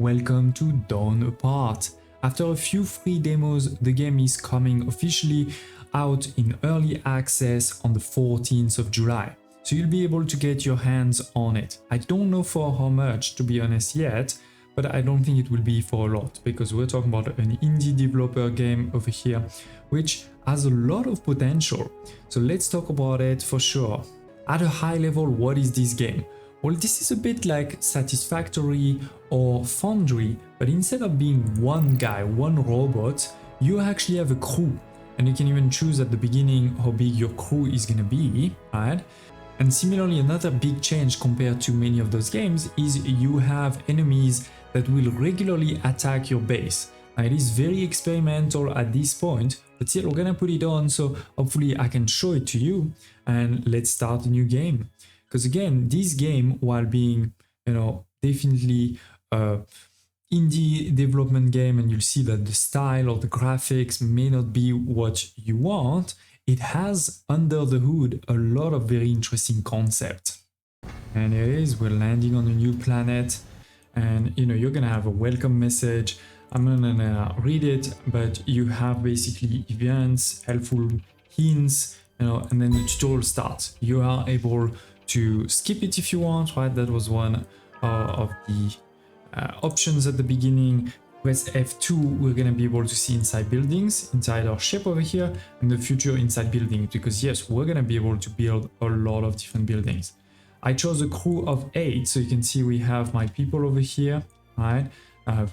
Welcome to Dawn Apart. After a few free demos, the game is coming officially out in early access on the 14th of July. So you'll be able to get your hands on it. I don't know for how much, to be honest, yet, but I don't think it will be for a lot because we're talking about an indie developer game over here, which has a lot of potential. So let's talk about it for sure. At a high level, what is this game? Well, this is a bit like Satisfactory or Foundry, but instead of being one guy, one robot, you actually have a crew. And you can even choose at the beginning how big your crew is gonna be, right? And similarly, another big change compared to many of those games is you have enemies that will regularly attack your base. Now, it is very experimental at this point, but still we're gonna put it on so hopefully I can show it to you and let's start a new game. Because again, this game, while being, definitely indie development game, and you'll see that the style or the graphics may not be what you want, it has under the hood a lot of very interesting concepts. And it is, we're landing on a new planet, and you're gonna have a welcome message. I'm gonna read it, but you have basically events, helpful hints, and then the tutorial starts. You are able to skip it if you want, right? That was one of the options at the beginning. Press F2, we're gonna be able to see inside buildings, inside our ship over here, in the future inside buildings, because yes, we're gonna be able to build a lot of different buildings. I chose a crew of 8, so you can see we have my people over here, right?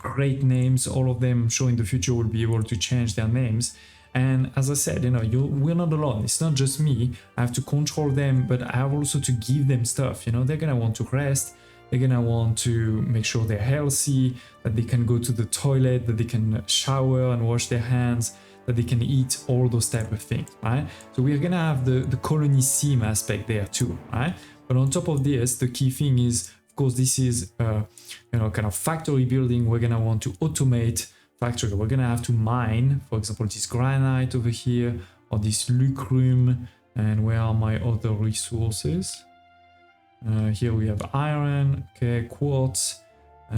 Great names, all of them. I'm sure in the future we'll be able to change their names. And as I said, we're not alone. It's not just me. I have to control them, but I have also to give them stuff. They're gonna want to rest. They're gonna want to make sure they're healthy, that they can go to the toilet, that they can shower and wash their hands, that they can eat, all those type of things, right? So we're gonna have the colony sim aspect there too, right? But on top of this, the key thing is, of course, this is kind of factory building. We're gonna want to automate factory. We're gonna have to mine, for example, this granite over here, or this lucrum. And where are my other resources? Here we have iron, okay, quartz.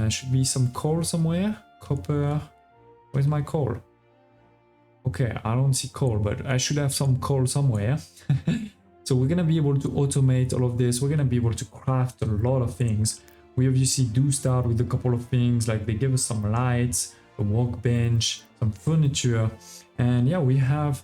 Should be some coal somewhere. Copper. Where's my coal? Okay, I don't see coal, but I should have some coal somewhere. So we're gonna be able to automate all of this. We're gonna be able to craft a lot of things. We obviously do start with a couple of things, like they give us some lights, a workbench, some furniture, and yeah, we have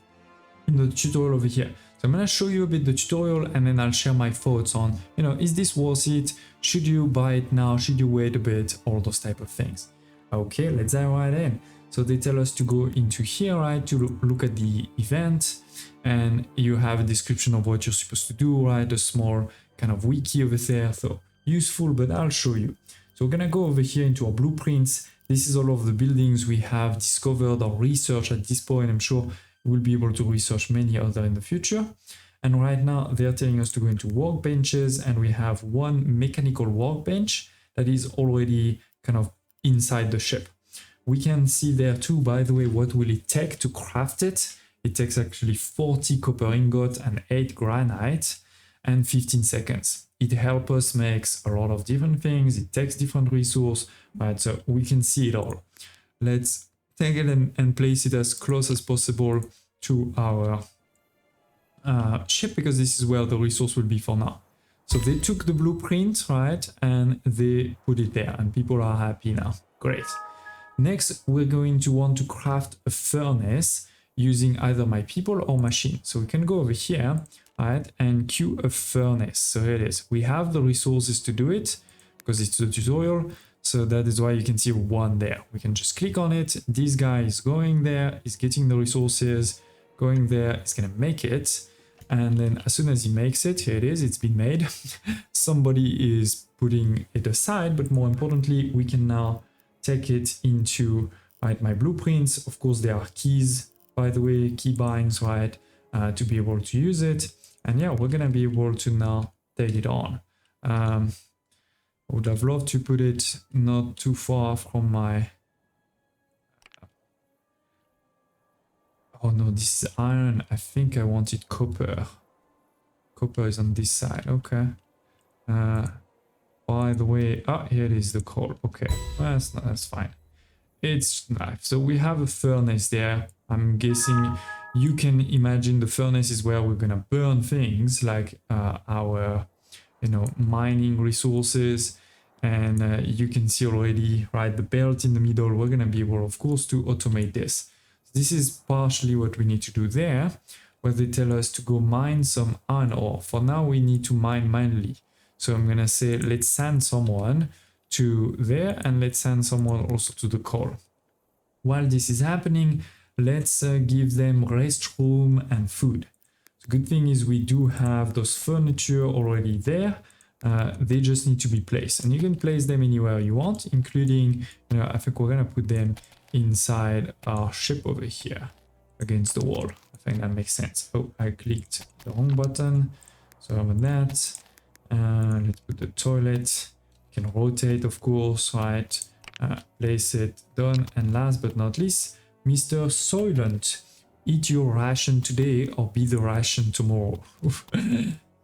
the tutorial over here. So I'm gonna show you a bit the tutorial, and then I'll share my thoughts on, is this worth it? Should you buy it now? Should you wait a bit? All those type of things. Okay, let's dive right in. So they tell us to go into here, right, to look at the event, and you have a description of what you're supposed to do, right? A small kind of wiki over there, so useful, but I'll show you. So we're gonna go over here into our blueprints. This is all of the buildings we have discovered or researched at this point. I'm sure we'll be able to research many other in the future. And right now they're telling us to go into workbenches, and we have one mechanical workbench that is already kind of inside the ship. We can see there too, by the way, what will it take to craft it. It takes actually 40 copper ingots and 8 granite and 15 seconds. It helps us make a lot of different things. It takes different resources, right? So we can see it all. Let's take it and place it as close as possible to our ship, because this is where the resource will be for now. So they took the blueprint, right? And they put it there, and people are happy now. Great. Next, we're going to want to craft a furnace using either my people or machine. So we can go over here, right, and queue a furnace. So here it is. We have the resources to do it because it's the tutorial. So that is why you can see one there. We can just click on it. This guy is going there, is getting the resources, going there, is gonna make it. And then as soon as he makes it, here it is, it's been made. Somebody is putting it aside, but more importantly, we can now take it into, right, my blueprints. Of course, there are keys, by the way, key binds, right, to be able to use it. And yeah, we're gonna be able to now take it on. I would have loved to put it not too far from my... Oh no, this is iron. I think I wanted copper. Copper is on this side, okay. by the way, here it is, the coal. Okay, well, that's fine. It's nice. So we have a furnace there. I'm guessing you can imagine the furnace is where we're gonna burn things like our, mining resources. And you can see already, right, the belt in the middle. We're gonna be able, of course, to automate this. This is partially what we need to do there, where they tell us to go mine some iron ore. For now, we need to mine manually. So I'm gonna say, let's send someone to there, and let's send someone also to the coal. While this is happening, let's give them restroom and food. The good thing is we do have those furniture already there. They just need to be placed, and you can place them anywhere you want, including, I think we're gonna put them inside our ship over here against the wall. I think that makes sense. Oh, I clicked the wrong button. Sorry about that. Let's put the toilet. You can rotate, of course, right? Place it, done. And last but not least, Mr. Soylent. Eat your ration today or be the ration tomorrow.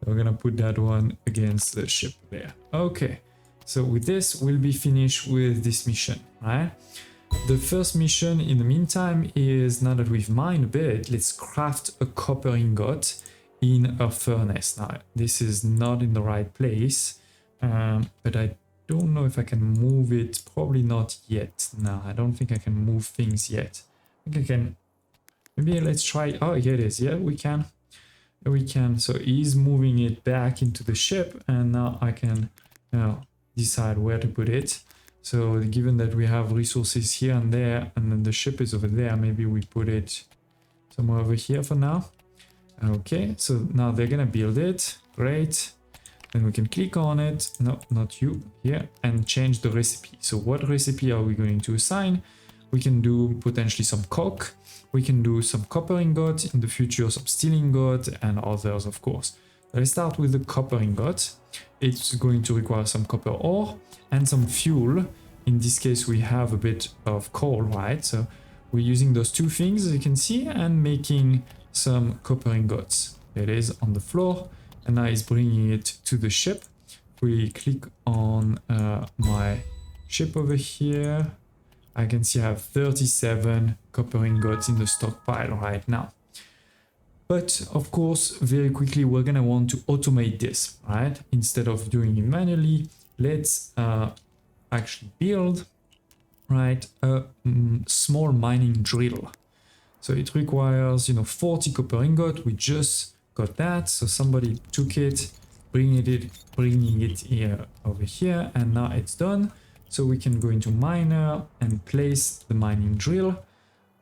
We're gonna put that one against the ship there. Okay, so with this, we'll be finished with this mission, right? The first mission in the meantime is, now that we've mined a bit, let's craft a copper ingot in a furnace. Now, this is not in the right place, but I don't know if I can move it. Probably not yet. No, I don't think I can move things yet. I think I can. Maybe let's try. Oh, here it is. Yeah, we can. We can. So he's moving it back into the ship, and now I can decide where to put it. So given that we have resources here and there, and then the ship is over there, maybe we put it somewhere over here for now. Okay, so now they're gonna build it. Great. Then we can click on it. No, not you. Here, and change the recipe. So what recipe are we going to assign? We can do potentially some coke. We can do some copper ingot, in the future some steel ingot, and others, of course. Let's start with the copper ingot. It's going to require some copper ore and some fuel. In this case, we have a bit of coal, right? So we're using those two things, as you can see, and making some copper ingots. It is on the floor, and now it's bringing it to the ship. We click on my ship over here. I can see I have 37 copper ingots in the stockpile right now. But of course, very quickly, we're gonna want to automate this, right? Instead of doing it manually, let's actually build, right, a small mining drill. So it requires, 40 copper ingot. We just got that. So somebody took it, bringing it here over here, and now it's done. So we can go into miner and place the mining drill,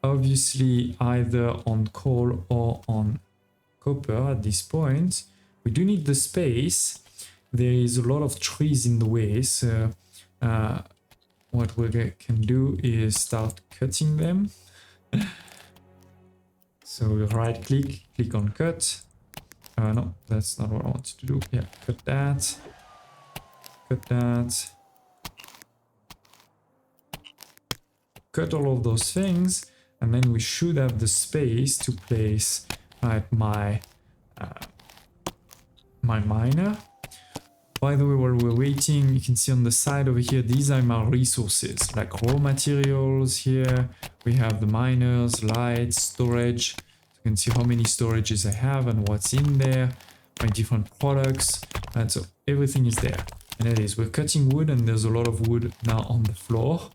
obviously either on coal or on copper at this point. We do need the space. There is a lot of trees in the way, so what we can do is start cutting them. So we right click, click on cut. No, that's not what I wanted to do. Yeah, cut that. Cut that. Cut all of those things, and then we should have the space to place my miner. By the way, while we're waiting, you can see on the side over here, these are my resources, like raw materials here. We have the miners, lights, storage. You can see how many storages I have and what's in there, my different products, and so everything is there. And it is, we're cutting wood, and there's a lot of wood now on the floor.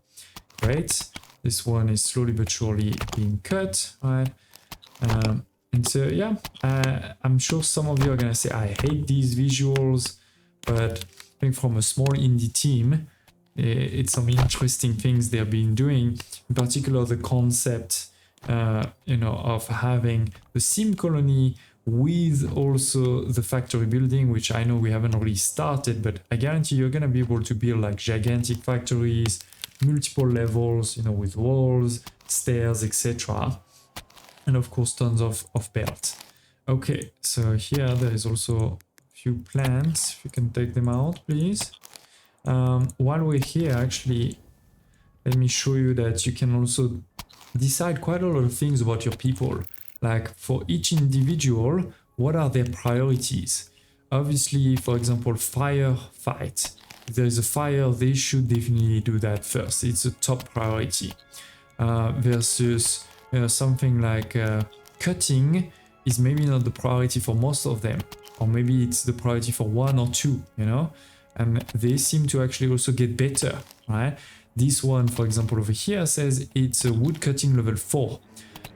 Great. This one is slowly but surely being cut, right? And so, yeah, I'm sure some of you are going to say, I hate these visuals, but I think from a small indie team, it's some interesting things they've been doing. In particular, the concept, of having the sim colony with also the factory building, which I know we haven't really started, but I guarantee you're going to be able to build like gigantic factories, multiple levels, with walls, stairs, etc. And of course, tons of belts. Okay, so here there is also a few plants. If you can take them out, please. While we're here, actually, let me show you that you can also decide quite a lot of things about your people. Like for each individual, what are their priorities? Obviously, for example, firefight. if there is a fire, they should definitely do that first. It's a top priority. Versus something like cutting is maybe not the priority for most of them, or maybe it's the priority for one or two, you know, and they seem to actually also get better, right? This one, for example, over here says it's a wood cutting level 4.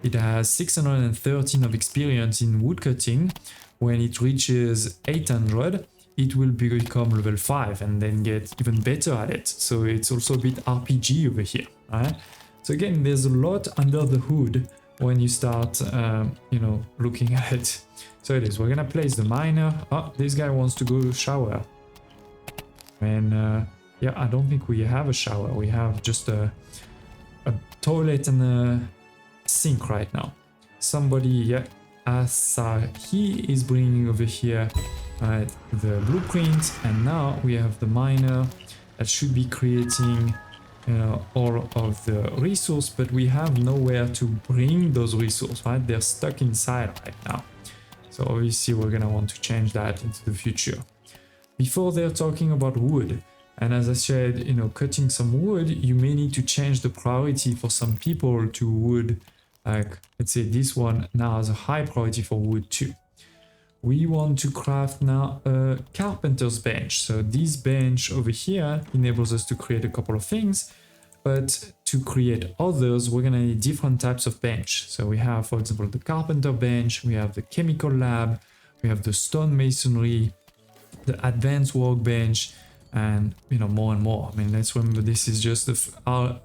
It has 613 of experience in wood cutting. When it reaches 800, it will become level 5 and then get even better at it. So it's also a bit RPG over here, right? So again, there's a lot under the hood when you start, you know, looking at it. So it is, we're gonna place the miner. Oh, this guy wants to go shower. And yeah, I don't think we have a shower. We have just a toilet and a sink right now. Somebody, yeah, Asahi is bringing over here the blueprint, and now we have the miner that should be creating all of the resource, but we have nowhere to bring those resources, right? They're stuck inside right now. So obviously we're gonna want to change that into the future. Before they're talking about wood, and as I said, you know, cutting some wood, you may need to change the priority for some people to wood. Like, let's say this one now has a high priority for wood too. We want to craft now a carpenter's bench. So this bench over here enables us to create a couple of things, but to create others, we're gonna need different types of bench. So we have, for example, the carpenter bench, we have the chemical lab, we have the stone masonry, the advanced workbench, and you know, more and more. I mean, let's remember this is just our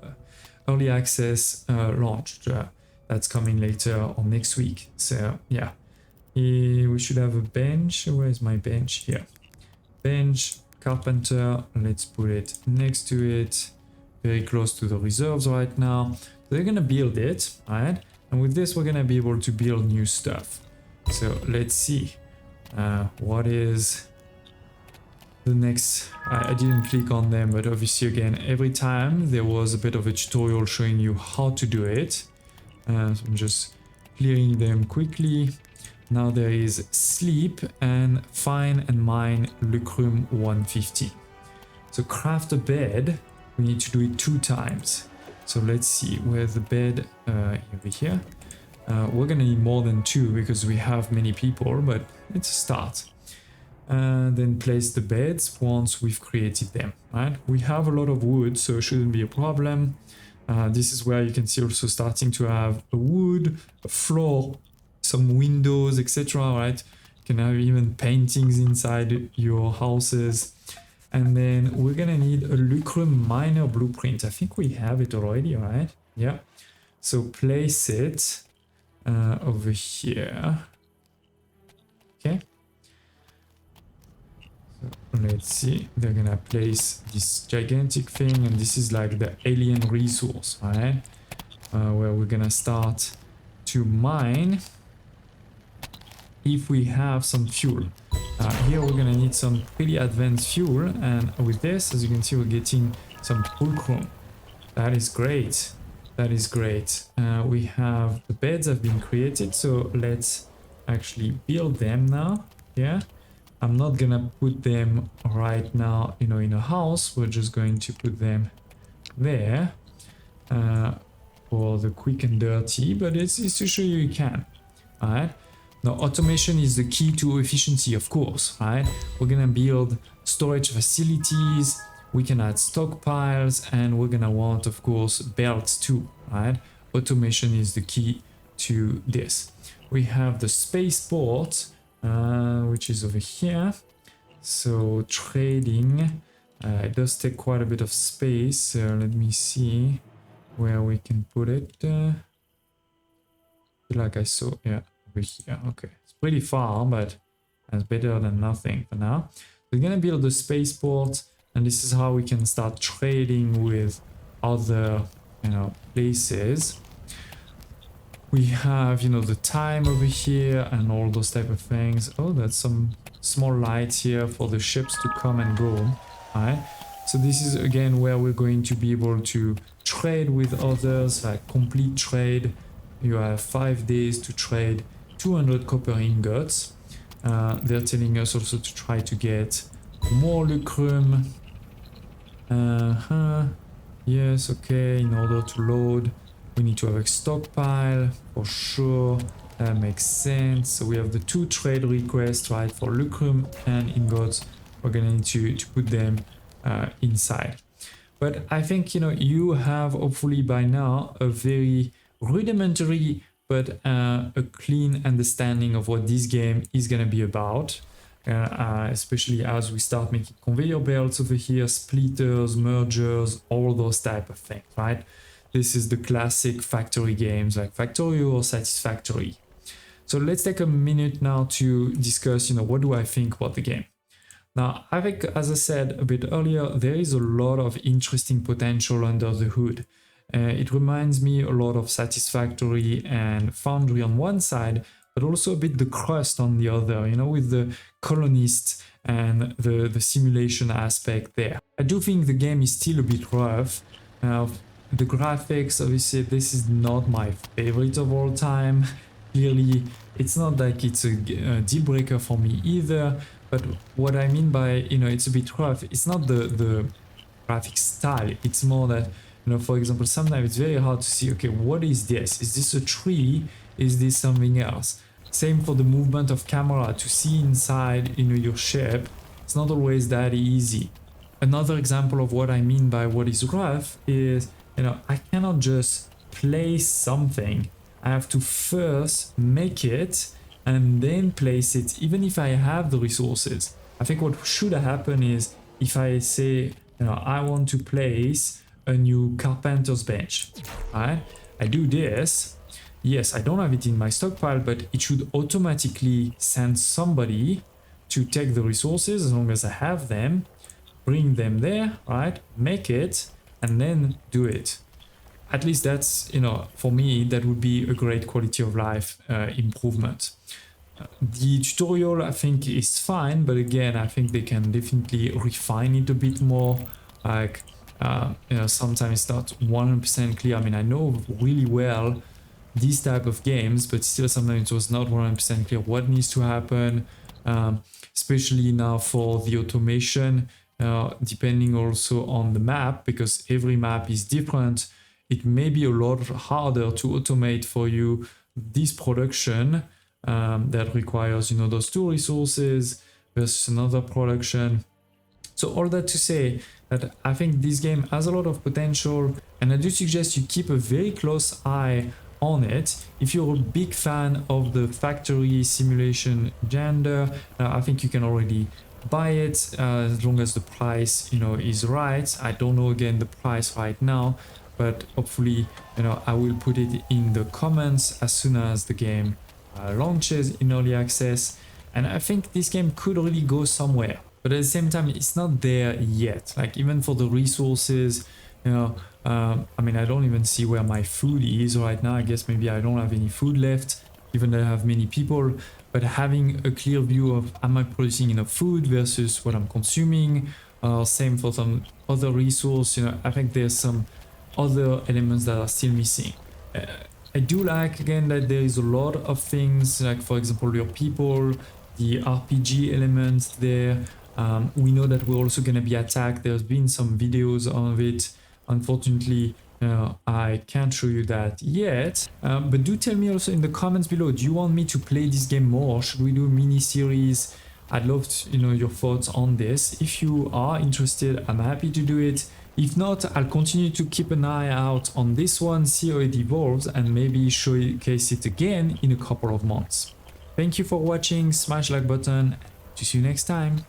early access launch that's coming later or next week. So yeah, we should have a bench. Where is my bench? Here, bench, carpenter. Let's put it next to it, very close to the reserves right now. So they're gonna build it, right? And with this, we're gonna be able to build new stuff. So let's see what is the next. I didn't click on them, but obviously again, every time there was a bit of a tutorial showing you how to do it. So I'm just clearing them quickly. Now there is sleep and find and mine lucrum 150. So craft a bed, we need to do it 2 times. So let's see, where's the bed? Over here. We're gonna need more than 2 because we have many people, but it's a start. Then place the beds once we've created them, right? We have a lot of wood, so it shouldn't be a problem. This is where you can see also starting to have a wood, a floor, some windows, etc., right? You can have even paintings inside your houses. And then we're gonna need a lucrum miner blueprint. I think we have it already, right? Yeah. So place it over here. Okay. So let's see, they're gonna place this gigantic thing, and this is like the alien resource, right? Where we're gonna start to mine if we have some fuel. Here we're gonna need some pretty advanced fuel, and with this, as you can see, we're getting some fulcrum. That is great. That is great. We have the beds have been created, so let's actually build them now. Yeah. I'm not gonna put them right now, you know, in a house. We're just going to put them there for the quick and dirty, but it's to show you can. All right. Now, automation is the key to efficiency, of course, right? We're gonna build storage facilities. We can add stockpiles, and we're gonna want, of course, belts too, right? Automation is the key to this. We have the spaceport, which is over here. So trading, it does take quite a bit of space. Let me see where we can put it. Like I saw, yeah, over here. Okay, it's pretty far, but that's better than nothing for now. We're gonna build the spaceport, and this is how we can start trading with other, you know, places. We have, you know, the time over here and all those type of things. Oh, that's some small lights here for the ships to come and go. All right. So this is again where we're going to be able to trade with others, like complete trade. You have 5 days to trade 200 copper ingots. They're telling us also to try to get more lucrum. Yes, okay, in order to load, we need to have a stockpile, for sure. That makes sense. So we have the 2 trade requests, right, for lucrum and ingots. We're gonna need to put them inside. But I think, you know, you have hopefully by now a very rudimentary but a clean understanding of what this game is gonna be about. Especially as we start making conveyor belts over here, splitters, mergers, all those type of things, right? This is the classic factory games like Factorio or Satisfactory. So let's take a minute now to discuss, you know, what do I think about the game? Now, I think, as I said a bit earlier, there is a lot of interesting potential under the hood. It reminds me a lot of Satisfactory and Foundry on one side, but also a bit the crust on the other, you know, with the colonists and the simulation aspect there. I do think the game is still a bit rough. The graphics, obviously, this is not my favorite of all time. Clearly, it's not like it's a deal breaker for me either. But what I mean by, you know, it's a bit rough, it's not the graphic style. It's more that, you know, for example, sometimes it's very hard to see, okay, what is this? Is this a tree? Is this something else? Same for the movement of camera to see inside, you know, your ship. It's not always that easy. Another example of what I mean by what is rough is, you know, I cannot just place something. I have to first make it and then place it, even if I have the resources. I think what should happen is if I say, you know, I want to place a new carpenter's bench, right? I do this. Yes, I don't have it in my stockpile, but it should automatically send somebody to take the resources as long as I have them, bring them there, right? Make it, and then do it. At least that's, you know, for me, that would be a great quality of life improvement. The tutorial, I think, is fine, but again, I think they can definitely refine it a bit more. Like, you know, sometimes it's not 100% clear. I mean, I know really well these type of games, but still sometimes it was not 100% clear what needs to happen, especially now for the automation, depending also on the map, because every map is different. It may be a lot harder to automate for you this production that requires, you know, those 2 resources versus another production. So all that to say that I think this game has a lot of potential, and I do suggest you keep a very close eye on it. If you're a big fan of the factory simulation genre, I think you can already buy it as long as the price, you know, is right. I don't know again the price right now, but hopefully, you know, I will put it in the comments as soon as the game launches in early access. And I think this game could really go somewhere, but at the same time, it's not there yet. Like, even for the resources, you know, I mean, I don't even see where my food is right now. I guess maybe I don't have any food left, even though I have many people. But having a clear view of, am I producing enough food versus what I'm consuming? Same for some other resource, you know, I think there's some other elements that are still missing. I do like, again, that there is a lot of things, like, for example, your people, the RPG elements there. We know that we're also going to be attacked. There's been some videos of it. Unfortunately, I can't show you that yet, but do tell me also in the comments below, do you want me to play this game more? Should we do a mini series? I'd love to, you know, your thoughts on this. If you are interested, I'm happy to do it. If not, I'll continue to keep an eye out on this one, see how it evolves, and maybe showcase it again in a couple of months. Thank you for watching, smash like button, to see you next time.